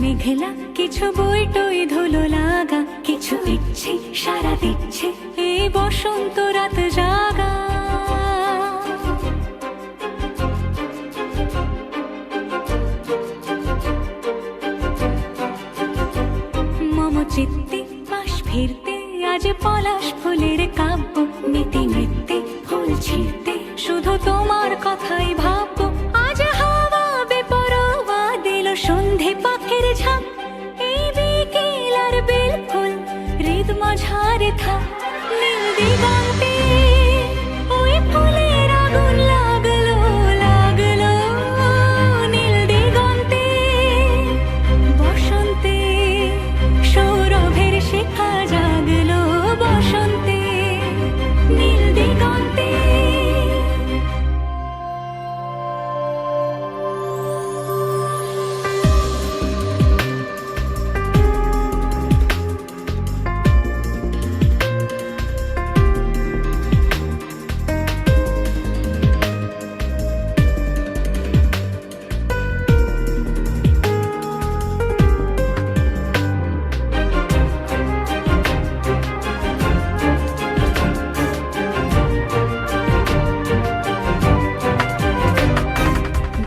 মেঘলা, কিছু বই টই ধুলো লাগা, কিছু ইচ্ছে সারা দিচ্ছে এই বসন্ত রাত জাগা। মম চিত্তে পাশ ফিরতে আজ পলাশ ফুলের কাব্য, নীতি নৃত্যে ফুল ছিঁড়তে শুধু তোমার কথাই ভাববো। আজ হাওয়া বেপরোয়া দিল সন্ধে পাখির ঝাঁক, এই বিকেল আর বেলফুল হৃদ মাঝারে থাক। নীল দিগন্তে ওই ফুলের আগুন লাগলো লাগলো, নীল দিগন্তে বসন্তে সৌরভের শিখা জাগলো, বসন্তে নীল দিগন্তে।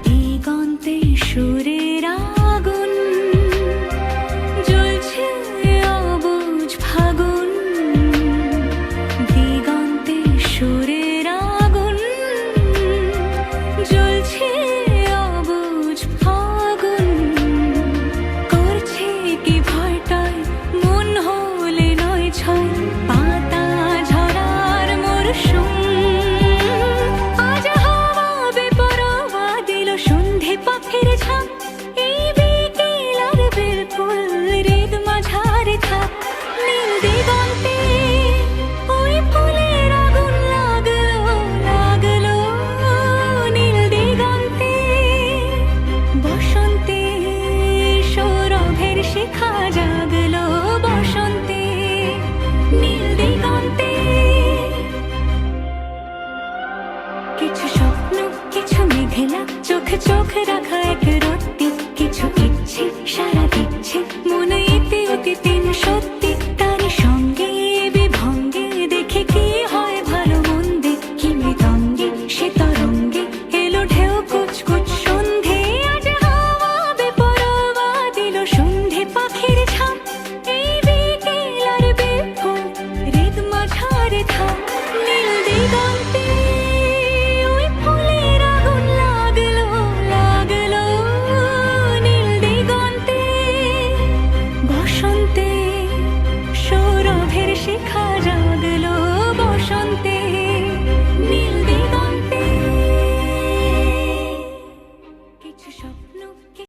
দিগন্তে সুরের আগুন জ্বলছে অবুঝ ফাগুন, দিগন্তে সুরের আগুন জ্বলছে অবুঝ ফাগুন। করছে কি ভয়টায় মন হলে নয় ছয়, পাতা ঝরার মরশুম। আজ হাওয়া বেপরোয়া দিল সন্ধে পাখির ঝাঁক, এই বিকেল আর বেলফুল হৃদ মাঝারে থাক। নীল দিগন্তে ওই ফুলের আগুন লাগলো লাগলো, নীল দিগন্তে বসন্তে সৌরভের শিখা জাগলো, বসন্তে নীল দিগন্তে। কিছু স্বপ্ন, কিছু মেঘলা, চোখ চোখ রাখা এক রত্তি, কিছু ইচ্ছে সারা দিচ্ছে মনে ইতি অতি তিন সত্যি।